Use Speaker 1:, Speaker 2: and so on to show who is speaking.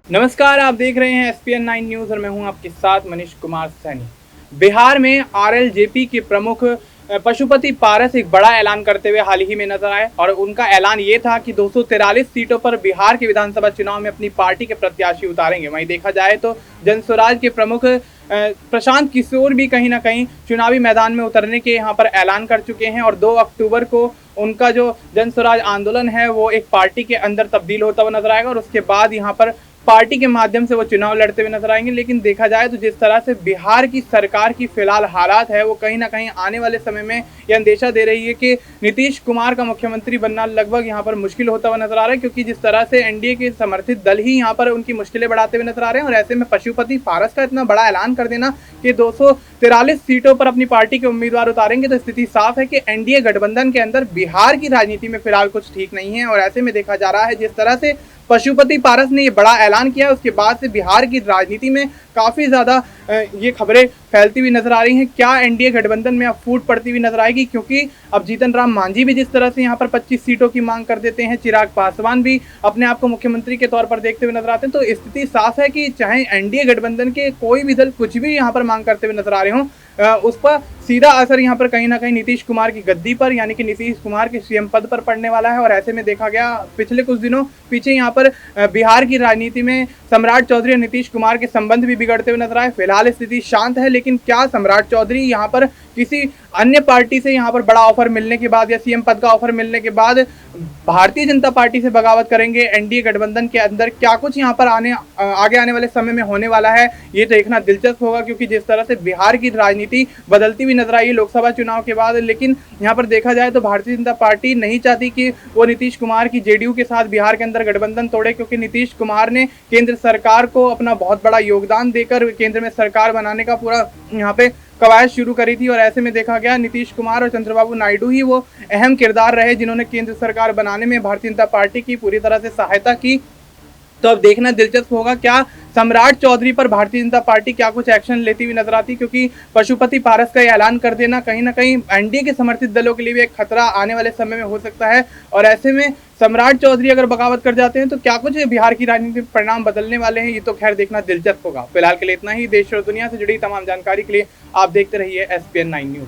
Speaker 1: नमस्कार, आप देख रहे हैं एसपीएन 9 न्यूज़ और मैं हूं आपके साथ मनीष कुमार सैनी। बिहार में आरएलजेपी के प्रमुख पशुपति पारस एक बड़ा ऐलान करते हुए हाल ही में नजर आए और उनका ऐलान ये था कि 243 सीटों पर बिहार के विधानसभा चुनाव में अपनी पार्टी के प्रत्याशी उतारेंगे। वहीं देखा जाए तो जनसुराज के प्रमुख प्रशांत किशोर भी कहीं ना कहीं चुनावी मैदान में उतरने के यहाँ पर ऐलान कर चुके हैं और 2 अक्टूबर को उनका जो जनसुराज आंदोलन है वो एक पार्टी के अंदर तब्दील होता हुआ नजर आएगा और उसके बाद यहाँ पर पार्टी के माध्यम से वो चुनाव लड़ते हुए नजर आएंगे। लेकिन देखा जाए तो जिस तरह से बिहार की सरकार की फिलहाल हालात है वो कहीं ना कहीं आने वाले समय में ये अंदेशा दे रही है कि नीतीश कुमार का मुख्यमंत्री बनना लगभग यहाँ पर मुश्किल होता हुआ नजर आ रहा है, क्योंकि जिस तरह से एनडीए के समर्थित दल ही यहाँ पर उनकी मुश्किलें बढ़ाते हुए नजर आ रहे हैं। और ऐसे में पशुपति पारस का इतना बड़ा ऐलान कर देना कि 243 सीटों पर अपनी पार्टी के उम्मीदवार उतारेंगे तो स्थिति साफ है कि एनडीए गठबंधन के अंदर बिहार की राजनीति में फिलहाल कुछ ठीक नहीं है। और ऐसे में देखा जा रहा है जिस तरह से पशुपति पारस ने ये बड़ा ऐलान किया, उसके बाद से बिहार की राजनीति में काफ़ी ज़्यादा ये खबरें फैलती हुई नजर आ रही हैं। क्या एनडीए गठबंधन में अब फूट पड़ती हुई नजर आएगी, क्योंकि अब जीतन राम मांझी भी जिस तरह से यहाँ पर 25 सीटों की मांग कर देते हैं, चिराग पासवान भी अपने आप को मुख्यमंत्री के तौर पर देखते हुए नजर आते हैं, तो स्थिति साफ है कि चाहे एनडीए गठबंधन के कोई भी दल कुछ भी यहाँ पर मांग करते हुए नजर आ रहे हों, उस पर सीधा असर यहाँ पर कहीं ना कहीं नीतीश कुमार की गद्दी पर यानी कि नीतीश कुमार के सीएम पद पर पड़ने वाला है। और ऐसे में देखा गया पिछले कुछ दिनों पीछे यहाँ पर बिहार की राजनीति में सम्राट चौधरी और नीतीश कुमार के संबंध भी बिगड़ते हुए नजर आए। फिलहाल स्थिति शांत है, लेकिन क्या सम्राट चौधरी यहाँ पर किसी अन्य पार्टी से यहाँ पर बड़ा ऑफर मिलने के बाद या सीएम पद का ऑफर मिलने के बाद भारतीय जनता पार्टी से बगावत करेंगे? एनडीए गठबंधन के अंदर क्या कुछ यहाँ पर आगे आने वाले समय में होने वाला है, ये देखना दिलचस्प होगा, क्योंकि जिस तरह से बिहार की राजनीति बदलती हुई नजर आई लोकसभा चुनाव के बाद। लेकिन यहाँ पर देखा जाए तो भारतीय जनता पार्टी नहीं चाहती कि वो नीतीश कुमार की जेडीयू के साथ बिहार के अंदर गठबंधन तोड़े, क्योंकि नीतीश कुमार ने केंद्र सरकार को अपना बहुत बड़ा योगदान देकर केंद्र में सरकार बनाने का पूरा यहाँ पे कवायद शुरू करी थी। और ऐसे में देखा गया नीतीश कुमार और चंद्रबाबू नायडू ही वो अहम किरदार रहे जिन्होंने केंद्र सरकार बनाने में भारतीय जनता पार्टी की पूरी तरह से सहायता की। तो अब देखना दिलचस्प होगा क्या सम्राट चौधरी पर भारतीय जनता पार्टी क्या कुछ एक्शन लेती हुई नजर आती, क्योंकि पशुपति पारस का ऐलान कर देना कहीं ना कहीं एनडीए के समर्थित दलों के लिए भी एक खतरा आने वाले समय में हो सकता है। और ऐसे में सम्राट चौधरी अगर बगावत कर जाते हैं तो क्या कुछ बिहार की राजनीति में परिणाम बदलने वाले हैं, ये तो खैर देखना दिलचस्प होगा। फिलहाल के लिए इतना ही। देश और दुनिया से जुड़ी तमाम जानकारी के लिए आप देखते रहिए एसपीएन 9 न्यूज।